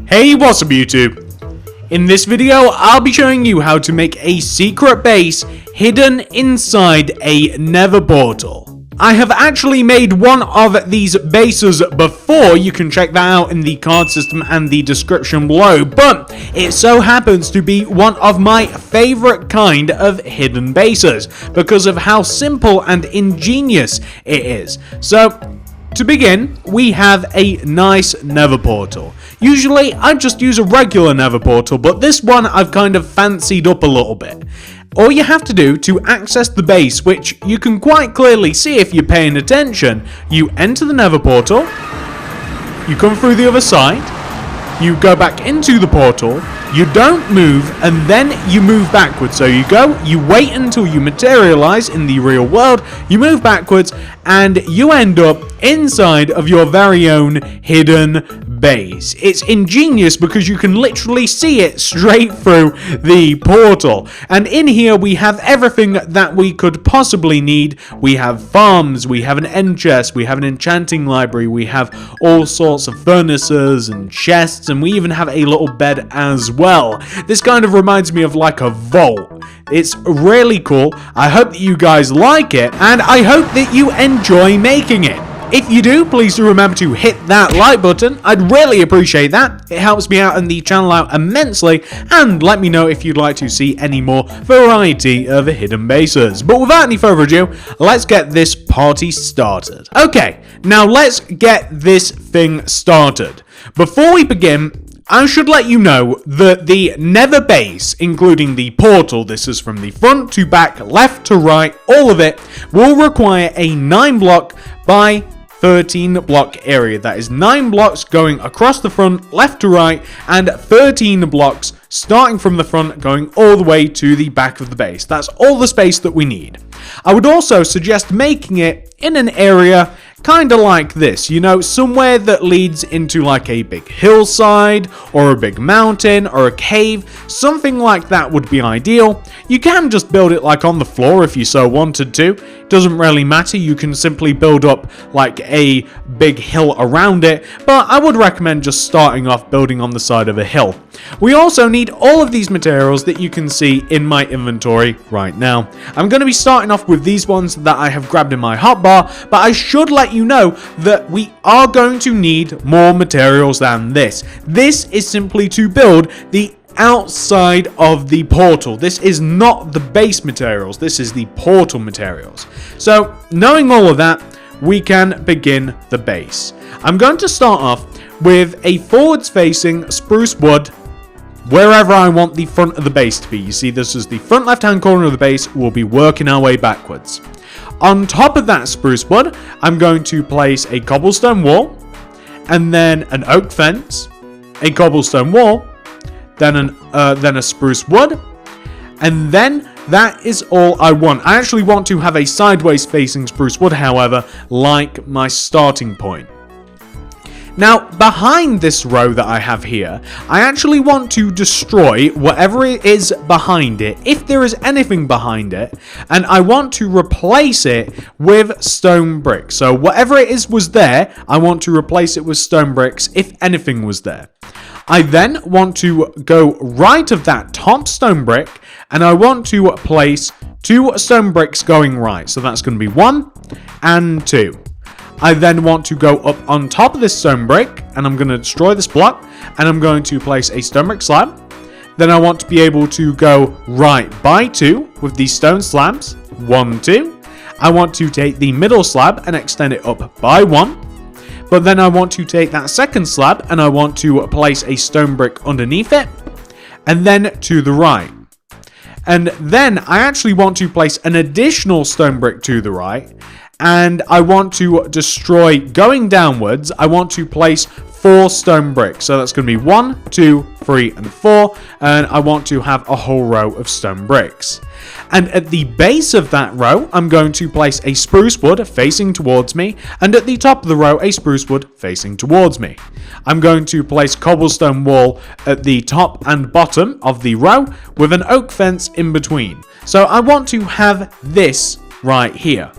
Hey, what's up YouTube? In this video, I'll be showing you how to make a secret base hidden inside a nether portal. I have actually made one of these bases before. You can check that out in the card system and the description below, but it so happens to be one of my favorite kind of hidden bases because of how simple and ingenious it is. So, to begin, we have a nice nether portal. Usually, I just use a regular nether portal, but this one I've kind of fancied up a little bit. All you have to do to access the base, which you can quite clearly see if you're paying attention, you enter the nether portal, you come through the other side, you go back into the portal, you don't move, and then you move backwards. So you go, you wait until you materialize in the real world, you move backwards, and you end up inside of your very own hidden base. It's ingenious because you can literally see it straight through the portal. And in here we have everything that we could possibly need. We have farms, we have an end chest, we have an enchanting library, we have all sorts of furnaces and chests, and we even have a little bed as well. This kind of reminds me of like a vault. It's really cool. I hope that you guys like it, and I hope that you enjoy making it. If you do, please do remember to hit that like button. I'd really appreciate that. It helps me out and the channel out immensely, and let me know if you'd like to see any more variety of hidden bases. But without any further ado, let's get this party started. Okay, now let's get this thing started. Before we begin, I should let you know that the nether base, including the portal, this is from the front to back, left to right, all of it, will require a 9 block by 13 block area. That is 9 blocks going across the front, left to right, and 13 blocks starting from the front going all the way to the back of the base. That's all the space that we need. I would also suggest making it in an area kind of like this, you know, somewhere that leads into like a big hillside or a big mountain or a cave. Something like that would be ideal. You can just build it like on the floor if you so wanted to. It doesn't really matter. You can simply build up like a big hill around it, but I would recommend just starting off building on the side of a hill. We also need all of these materials that you can see in my inventory right now. I'm going to be starting off with these ones that I have grabbed in my hotbar, but I should let you know that we are going to need more materials than this. This is simply to build the outside of the portal. This is not the base materials, this is the portal materials. So, knowing all of that, we can begin the base. I'm going to start off with a forwards facing spruce wood wherever I want the front of the base to be. You see, this is the front left hand corner of the base. We'll be working our way backwards. On top of that spruce wood, I'm going to place a cobblestone wall, and then an oak fence, a cobblestone wall, then a spruce wood, and then that is all I want. I actually want to have a sideways facing spruce wood, however, like my starting point. Now, behind this row that I have here, I actually want to destroy whatever it is behind it, if there is anything behind it, and I want to replace it with stone bricks. So whatever it is was there, I want to replace it with stone bricks if anything was there. I then want to go right of that top stone brick, and I want to place 2 stone bricks going right. So that's going to be 1 and 2. I then want to go up on top of this stone brick, and I'm going to destroy this block, and I'm going to place a stone brick slab. Then I want to be able to go right by 2 with these stone slabs, 1, 2. I want to take the middle slab and extend it up by 1. But then I want to take that second slab, and I want to place a stone brick underneath it, and then to the right. And then I actually want to place an additional stone brick to the right, and I want to destroy, going downwards, I want to place 4 stone bricks. So that's going to be 1, 2, 3, and 4, and I want to have a whole row of stone bricks. And at the base of that row, I'm going to place a spruce wood facing towards me, and at the top of the row, a spruce wood facing towards me. I'm going to place cobblestone wall at the top and bottom of the row with an oak fence in between. So I want to have this right here.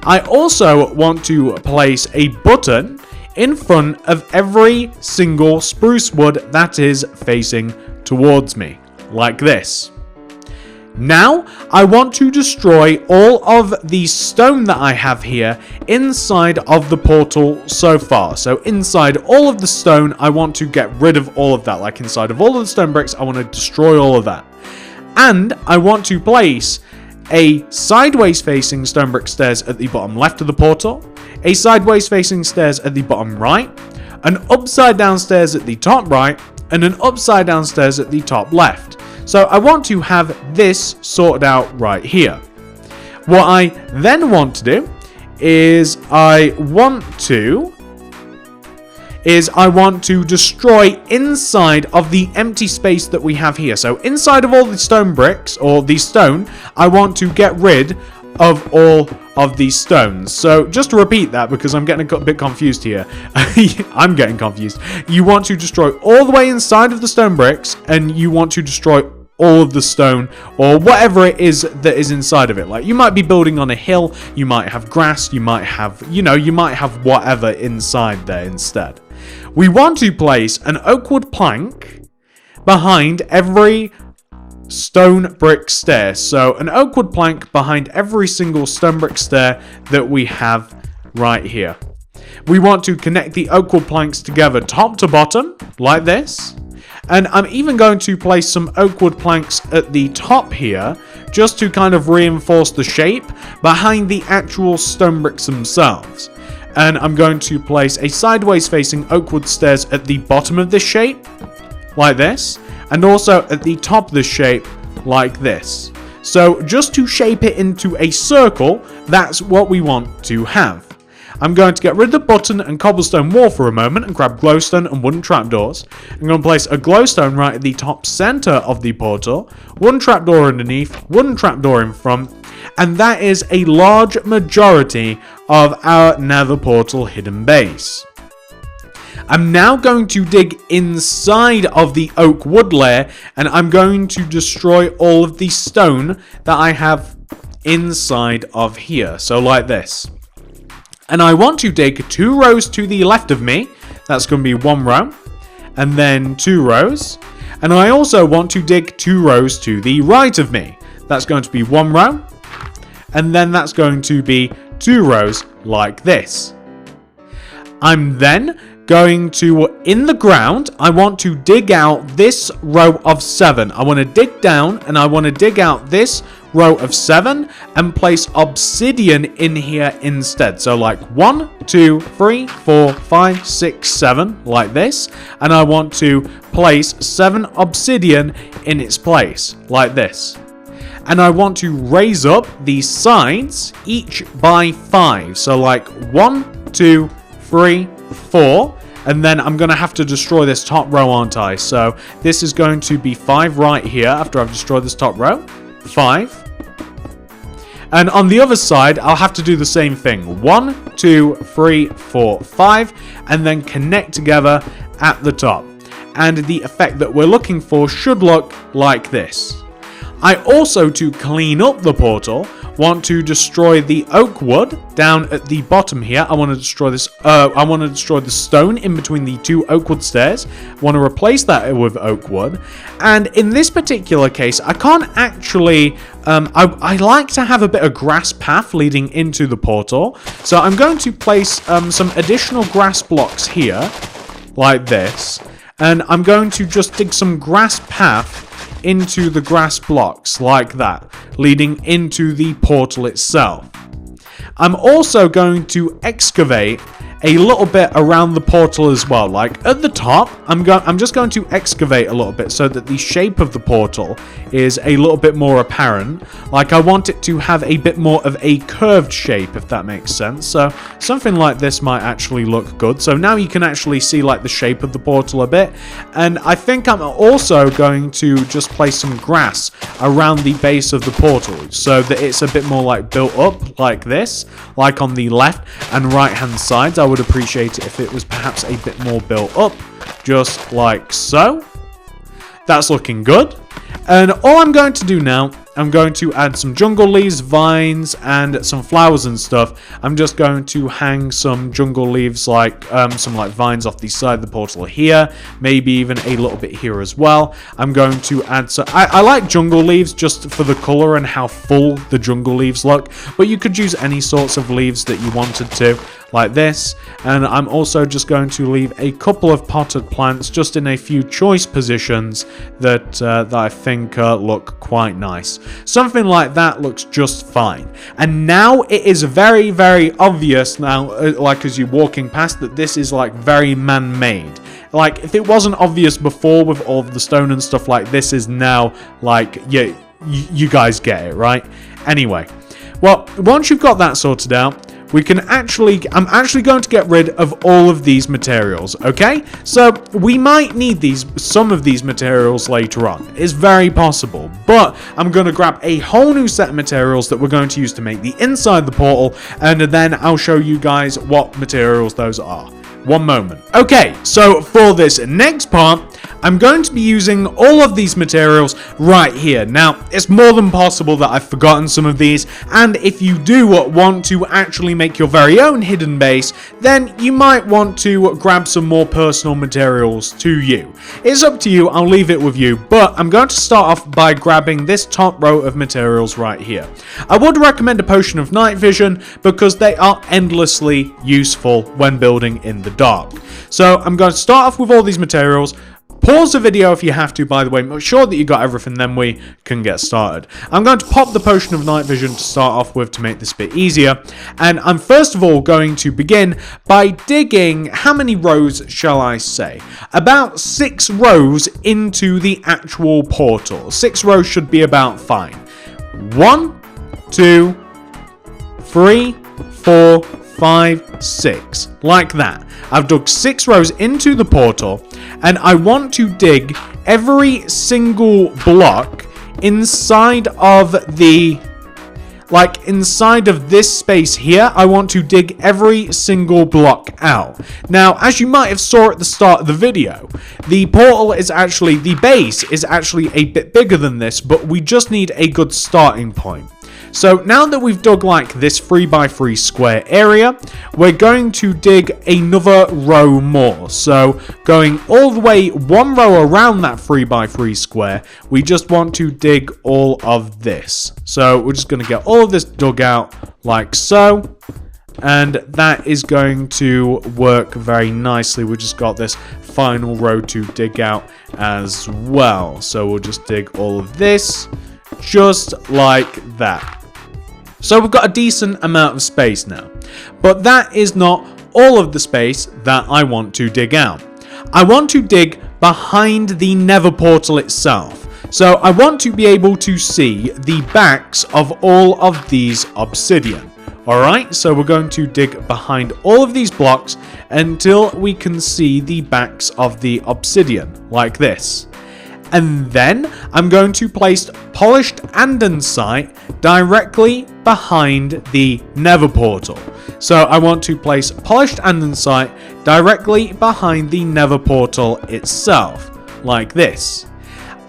I also want to place a button in front of every single spruce wood that is facing towards me, like this. Now, I want to destroy all of the stone that I have here inside of the portal so far. So inside all of the stone, I want to get rid of all of that. Like inside of all of the stone bricks, I want to destroy all of that. And I want to place a sideways facing stone brick stairs at the bottom left of the portal, a sideways facing stairs at the bottom right, an upside down stairs at the top right, and an upside down stairs at the top left. So I want to have this sorted out right here. What I then want to do is I want to destroy inside of the empty space that we have here. So inside of all the stone bricks, or the stone, I want to get rid of all of these stones. So just to repeat that, because I'm getting a bit confused here. I'm getting confused. You want to destroy all the way inside of the stone bricks, and you want to destroy all of the stone, or whatever it is that is inside of it. Like, you might be building on a hill, you might have grass, you might have, you might have whatever inside there instead. We want to place an oak wood plank behind every stone brick stair. So an oak wood plank behind every single stone brick stair that we have right here. We want to connect the oak wood planks together top to bottom, like this. And I'm even going to place some oak wood planks at the top here, just to kind of reinforce the shape behind the actual stone bricks themselves. And I'm going to place a sideways facing oak wood stairs at the bottom of this shape, like this, and also at the top of the shape, like this. So just to shape it into a circle, that's what we want to have. I'm going to get rid of the button and cobblestone wall for a moment and grab glowstone and wooden trapdoors. I'm going to place a glowstone right at the top center of the portal, wooden trapdoor underneath, wooden trapdoor in front, and that is a large majority of our nether portal hidden base. I'm now going to dig inside of the oak wood layer, and I'm going to destroy all of the stone that I have inside of here. So like this. And I want to dig 2 rows to the left of me. That's going to be 1 row. And then 2 rows. And I also want to dig 2 rows to the right of me. That's going to be 1 row. And then that's going to be 2 rows like this. I'm then going to, in the ground, I want to dig out this row of 7. I want to dig down and I want to dig out this row of 7 and place obsidian in here instead. So like 1, 2, 3, 4, 5, 6, 7, like this. And I want to place 7 obsidian in its place, like this. And I want to raise up these sides each by 5. So like 1, 2, 3, 4. And then I'm going to have to destroy this top row, aren't I? So this is going to be 5 right here after I've destroyed this top row. 5. And on the other side, I'll have to do the same thing. 1, 2, 3, 4, 5. And then connect together at the top. And the effect that we're looking for should look like this. I also, to clean up the portal, want to destroy the oak wood down at the bottom here. I want to destroy this. I want to destroy the stone in between the 2 oak wood stairs. I want to replace that with oak wood. And in this particular case, I can't actually. I like to have a bit of grass path leading into the portal, so I'm going to place some additional grass blocks here, like this, and I'm going to just dig some grass path into the grass blocks like that, leading into the portal itself. I'm also going to excavate a little bit around the portal as well. Like at the top, I'm just going to excavate a little bit so that the shape of the portal is a little bit more apparent. Like I want it to have a bit more of a curved shape, if that makes sense. So something like this might actually look good. So now you can actually see like the shape of the portal a bit. And I think I'm also going to just place some grass around the base of the portal so that it's a bit more like built up like this, like on the left and right hand sides. I would appreciate it if it was perhaps a bit more built up, just like so. That's looking good. And all I'm going to do now I'm going to add some jungle leaves, vines, and some flowers and stuff. I'm just going to hang some jungle leaves, like some like vines off the side of the portal here, maybe even a little bit here as well. I'm going to add some, I like jungle leaves just for the color and how full the jungle leaves look, but you could use any sorts of leaves that you wanted to, like this. And I'm also just going to leave a couple of potted plants just in a few choice positions that I think look quite nice. Something like that looks just fine. And now it is very, very obvious now, like as you're walking past, that this is like very man-made. Like if it wasn't obvious before with all of the stone and stuff, like this is now like, yeah, you guys get it, right? Anyway, well, once you've got that sorted out, I'm actually going to get rid of all of these materials, okay? So we might need some of these materials later on. It's very possible, but I'm going to grab a whole new set of materials that we're going to use to make the inside of the portal, and then I'll show you guys what materials those are. One moment. Okay, so for this next part, I'm going to be using all of these materials right here. Now, it's more than possible that I've forgotten some of these, and if you do want to actually make your very own hidden base, then you might want to grab some more personal materials to you. It's up to you, I'll leave it with you, but I'm going to start off by grabbing this top row of materials right here. I would recommend a potion of night vision because they are endlessly useful when building in the dark. So I'm going to start off with all these materials. Pause the video if you have to, by the way. Make sure that you got everything, then we can get started. I'm going to pop the potion of night vision to start off with to make this a bit easier. And I'm first of all going to begin by digging, how many rows shall I say? About 6 rows into the actual portal. 6 rows should be about fine. 1, 2, 3, 4, 5, 6. Like that. I've dug 6 rows into the portal, and I want to dig every single block inside of inside of this space here. I want to dig every single block out. Now, as you might have saw at the start of the video, the portal is actually, the base is actually a bit bigger than this, but we just need a good starting point. So now that we've dug like this 3x3 square area, we're going to dig another row more. So going all the way 1 row around that 3x3 square, we just want to dig all of this. So we're just going to get all of this dug out like so. And that is going to work very nicely. We just got this final row to dig out as well. So we'll just dig all of this just like that. So we've got a decent amount of space now, but that is not all of the space that I want to dig out. I want to dig behind the Nether portal itself. So I want to be able to see the backs of all of these obsidian. Alright, so we're going to dig behind all of these blocks until we can see the backs of the obsidian, like this. And then I'm going to place polished andesite directly behind the Nether portal. So I want to place polished andesite directly behind the Nether portal itself, like this.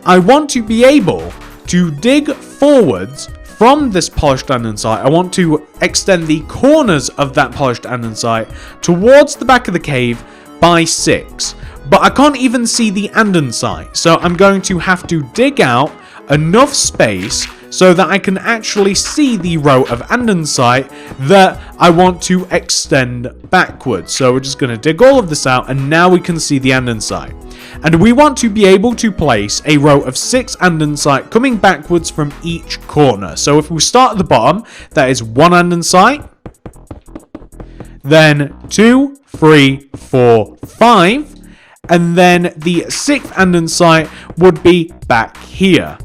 I want to be able to dig forwards from this polished andesite. I want to extend the corners of that polished andesite towards the back of the cave by 6. But I can't even see the andesite, so I'm going to have to dig out enough space so that I can actually see the row of andesite that I want to extend backwards. So we're just going to dig all of this out, and now we can see the andesite. And we want to be able to place a row of 6 andesite coming backwards from each corner. So if we start at the bottom, that is 1 andesite, then 2, 3, 4, 5, and then the 6th andesite would be back here.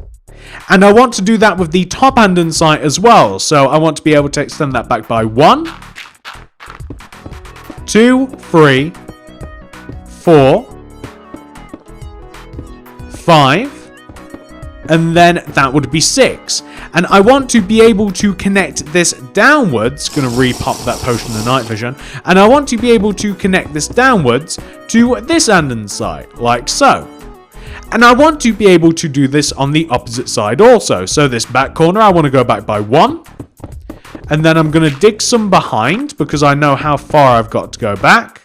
And I want to do that with the top andesite as well. So I want to be able to extend that back by 1, 2, 3, 4, 5, and then that would be 6. And I want to be able to connect this downwards, going to repop that potion of night vision, and I want to be able to connect this downwards to this andesite, like so. And I want to be able to do this on the opposite side also. So this back corner, I want to go back by 1. And then I'm going to dig some behind because I know how far I've got to go back.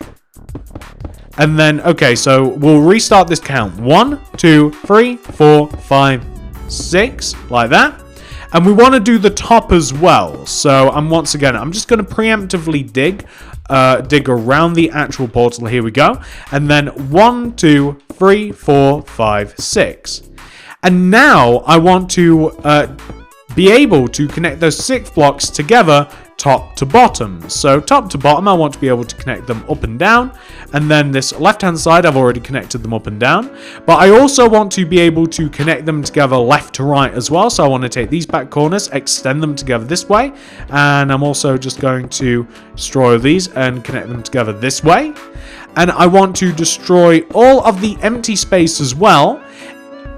And then, okay, so we'll restart this count. 1, 2, 3, 4, 5, 6, like that. And we want to do the top as well. So I'm just going to preemptively dig around the actual portal. Here we go. And then 1, 2, 3, 4, 5, 6. And now I want to be able to connect those 6 blocks together top to bottom. So top to bottom, I want to be able to connect them up and down. And then this left-hand side, I've already connected them up and down. But I also want to be able to connect them together left to right as well. So I want to take these back corners, extend them together this way. And I'm also just going to destroy these and connect them together this way. And I want to destroy all of the empty space as well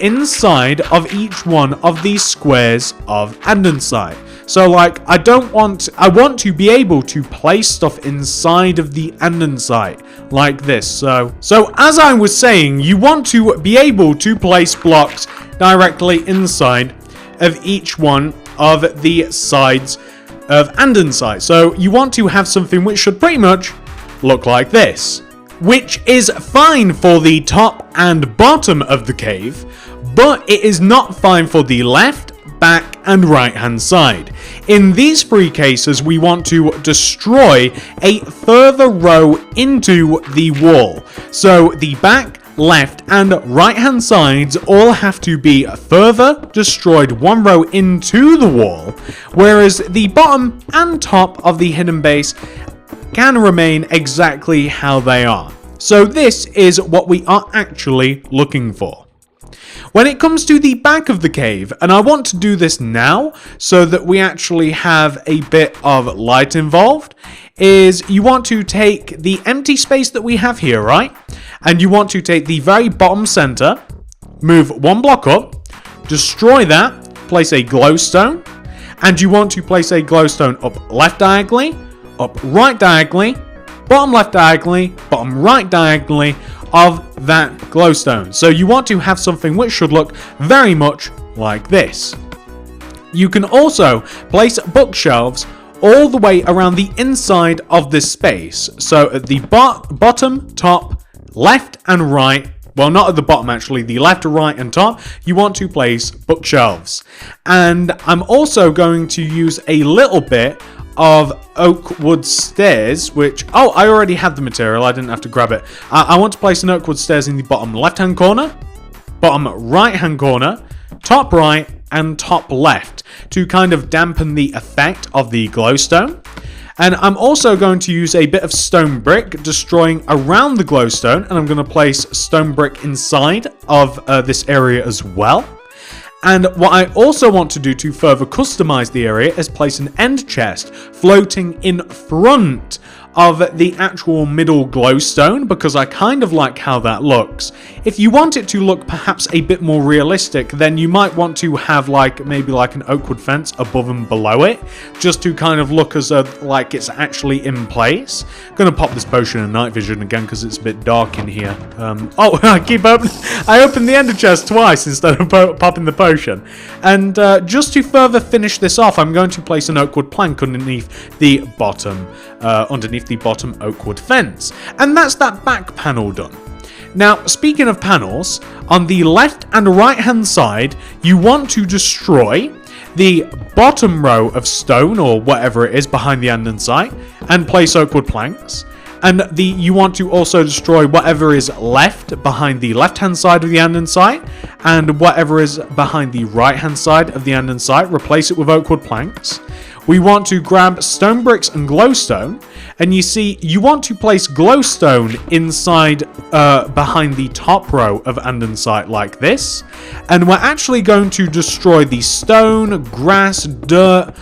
inside of each one of these squares of andesite. So like I want to be able to place stuff inside of the andesite like this. So as I was saying, you want to be able to place blocks directly inside of each one of the sides of andesite. So you want to have something which should pretty much look like this, which is fine for the top and bottom of the cave, but it is not fine for the left, back, and right hand side. In these 3 cases, we want to destroy a further row into the wall. So the back, left, and right hand sides all have to be further destroyed 1 row into the wall, whereas the bottom and top of the hidden base can remain exactly how they are. So this is what we are actually looking for. When it comes to the back of the cave, and I want to do this now so that we actually have a bit of light involved, is you want to take the empty space that we have here, right? And you want to take the very bottom center, move 1 block up, destroy that, place a glowstone, and you want to place a glowstone up left diagonally, up right diagonally, bottom left diagonally, bottom right diagonally of that glowstone. So you want to have something which should look very much like this. You can also place bookshelves all the way around the inside of this space. So at the bottom, top, left and right, well, not at the bottom actually, the left, right and top, you want to place bookshelves. And I'm also going to use a little bit of oak wood stairs, which, oh, I already had the material, I didn't have to grab it. I want to place an oak wood stairs in the bottom left hand corner, bottom right hand corner, top right and top left to kind of dampen the effect of the glowstone. And I'm also going to use a bit of stone brick, destroying around the glowstone, and I'm going to place stone brick inside of this area as well. And what I also want to do to further customize the area is place an end chest floating in front of the actual middle glowstone, because I kind of like how that looks. If you want it to look perhaps a bit more realistic, then you might want to have maybe an oak wood fence above and below it, just to kind of look as like it's actually in place. I'm gonna pop this potion in night vision again because it's a bit dark in here. Oh, I opened the ender chest twice instead of popping the potion. And just to further finish this off, I'm going to place an oak wood plank underneath the bottom oak wood fence. And that's that back panel done. Now, speaking of panels, on the left and right hand side, you want to destroy the bottom row of stone or whatever it is behind the andesite and place oak wood planks. And you want to also destroy whatever is left behind the left hand side of the andesite, and whatever is behind the right hand side of the andesite, replace it with oak wood planks. We want to grab stone bricks and glowstone, and you see you want to place glowstone inside behind the top row of andesite like this, and we're actually going to destroy the stone, grass, dirt,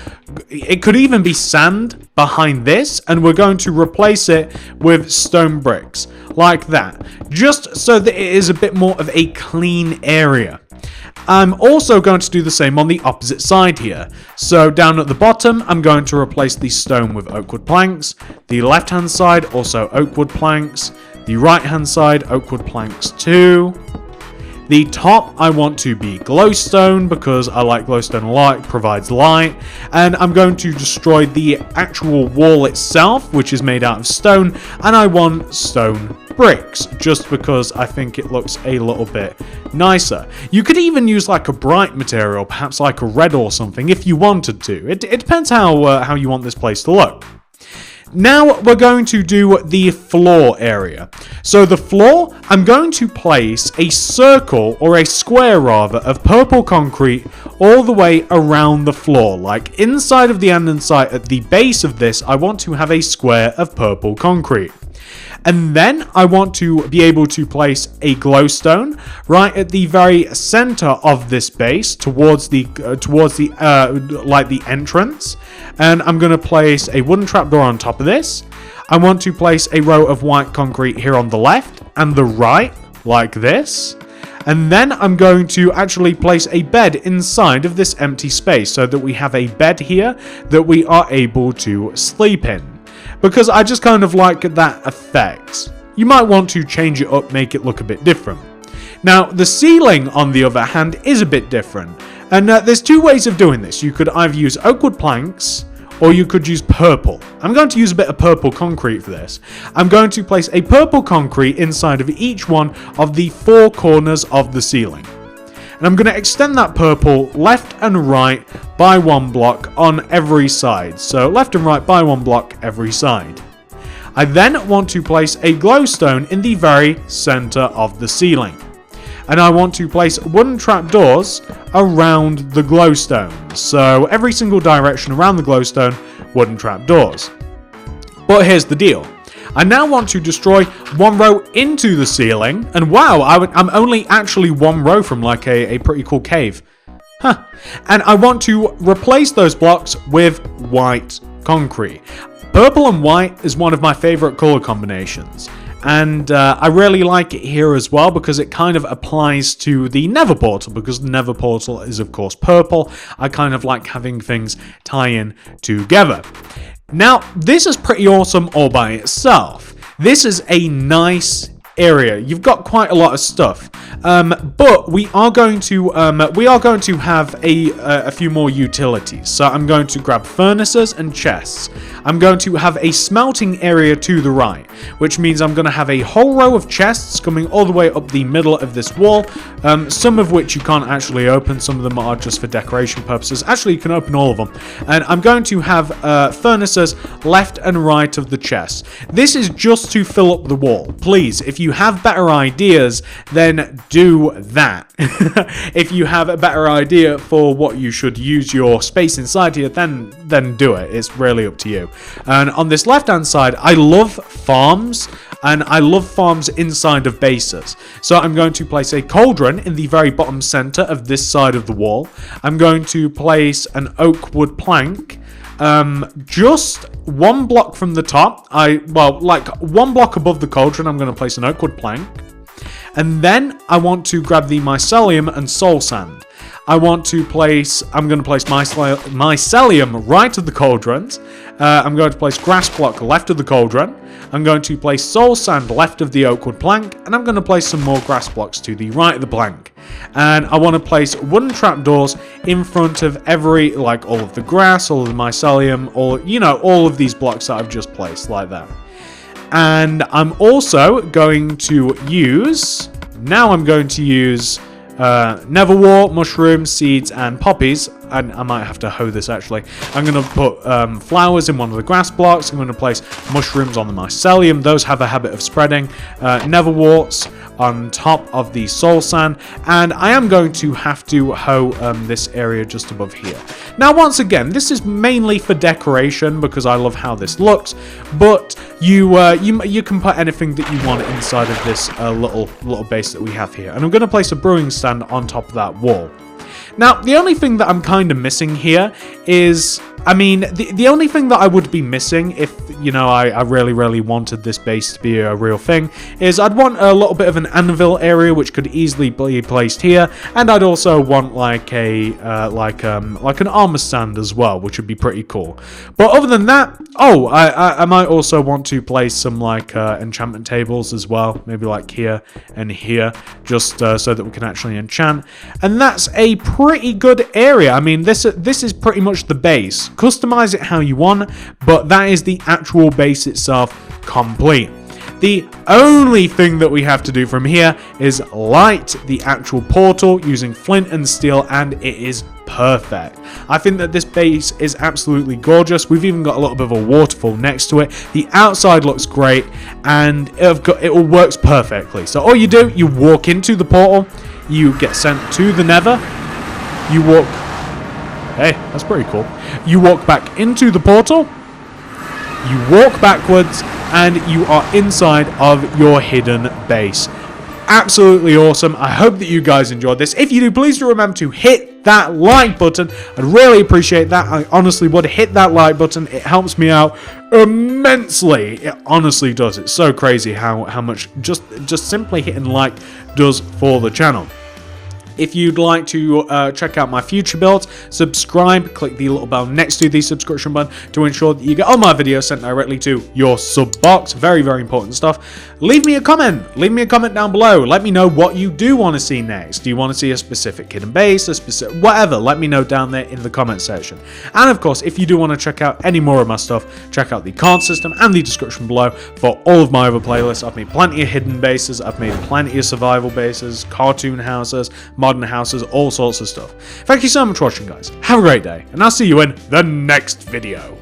it could even be sand behind this, and we're going to replace it with stone bricks like that, just so that it is a bit more of a clean area. I'm also going to do the same on the opposite side here. So down at the bottom, I'm going to replace the stone with oak wood planks. The left hand side, also oak wood planks. The right hand side, oak wood planks too. The top I want to be glowstone because I like glowstone a lot, it provides light. And I'm going to destroy the actual wall itself, which is made out of stone, and I want stone bricks, just because I think it looks a little bit nicer. You could even use like a bright material, perhaps like a red or something, if you wanted to. It depends how you want this place to look. Now we're going to do the floor area. So the floor, I'm going to place a circle, or a square rather, of purple concrete all the way around the floor. Like inside of the andesite at the base of this, I want to have a square of purple concrete. And then I want to be able to place a glowstone right at the very center of this base, towards the entrance. And I'm going to place a wooden trapdoor on top of this. I want to place a row of white concrete here on the left and the right, like this. And then I'm going to actually place a bed inside of this empty space, so that we have a bed here that we are able to sleep in. Because I just kind of like that effect. You might want to change it up, make it look a bit different. Now, the ceiling, on the other hand, is a bit different. And there's two ways of doing this. You could either use oak wood planks, or you could use purple. I'm going to use a bit of purple concrete for this. I'm going to place a purple concrete inside of each one of the 4 corners of the ceiling. And I'm going to extend that purple left and right by 1 block on every side. So left and right by 1 block every side. I then want to place a glowstone in the very center of the ceiling. And I want to place wooden trapdoors around the glowstone. So every single direction around the glowstone, wooden trapdoors. But here's the deal. I now want to destroy 1 row into the ceiling. And wow, I'm only actually 1 row from like a pretty cool cave. Huh. And I want to replace those blocks with white concrete. Purple and white is one of my favorite color combinations. And I really like it here as well, because it kind of applies to the Nether portal, because the Nether portal is of course purple. I kind of like having things tie in together. Now, this is pretty awesome all by itself. This is a nice area. You've got quite a lot of stuff, but we are going to have a few more utilities. So I'm going to grab furnaces and chests. I'm going to have a smelting area to the right, which means I'm going to have a whole row of chests coming all the way up the middle of this wall, some of which you can't actually open. Some of them are just for decoration purposes. Actually, you can open all of them. And I'm going to have furnaces left and right of the chest. This is just to fill up the wall. Please, if you have better ideas, then do that. If you have a better idea for what you should use your space inside here, then do it. It's really up to you. And on this left hand side, I love farms, and I love farms inside of bases. So I'm going to place a cauldron in the very bottom center of this side of the wall. I'm going to place an oak wood plank just 1 block from the top. Like 1 block above the cauldron, I'm going to place an oak wood plank. And then I want to grab the mycelium and soul sand. I'm going to place mycelium right of the cauldrons. I'm going to place grass block left of the cauldron. I'm going to place soul sand left of the oak wood plank. And I'm going to place some more grass blocks to the right of the plank. And I want to place wooden trapdoors in front of all of the grass, all of the mycelium, all of these blocks that I've just placed, like that. And I'm also going to use Nether wart, mushrooms, seeds, and poppies. And I might have to hoe this actually. I'm going to put flowers in one of the grass blocks. I'm going to place mushrooms on the mycelium. Those have a habit of spreading. Nether warts on top of the soul sand. And I am going to have to hoe this area just above here. Now, once again, this is mainly for decoration because I love how this looks. But you can put anything that you want inside of this little base that we have here. And I'm going to place a brewing stand on top of that wall. Now, the only thing that I'm kind of missing here is I mean, the only thing that I would be missing if, you know, I really wanted this base to be a real thing is I'd want a little bit of an anvil area which could easily be placed here, and I'd also want like a like an armor stand as well, which would be pretty cool. But other than that, oh, I might also want to place some like enchantment tables as well, maybe like here and here, just so that we can actually enchant. And that's a pretty good area. I mean, this is pretty much the base. Customize it how you want, but that is the actual base itself complete. The only thing that we have to do from here is light the actual portal using flint and steel, and it is perfect. I think that this base is absolutely gorgeous. We've even got a little bit of a waterfall next to it. The outside looks great, and it all works perfectly. So all you do, you walk into the portal, you get sent to the Nether, you walk... Hey, that's pretty cool. You walk back into the portal, you walk backwards, and you are inside of your hidden base. Absolutely awesome. I hope that you guys enjoyed this. If you do, please do remember to hit that like button. I'd really appreciate that. I honestly would. Hit that like button. It helps me out immensely. It honestly does. It's so crazy how much just simply hitting like does for the channel. If you'd like to check out my future builds, subscribe, click the little bell next to the subscription button to ensure that you get all my videos sent directly to your sub box. Very important stuff. Leave me a comment. Leave me a comment down below. Let me know what you do want to see next. Do you want to see a specific hidden base, a specific whatever? Let me know down there in the comment section. And of course, if you do want to check out any more of my stuff, check out the card system and the description below for all of my other playlists. I've made plenty of hidden bases. I've made plenty of survival bases, cartoon houses, modern houses, all sorts of stuff. Thank you so much for watching, guys. Have a great day, and I'll see you in the next video.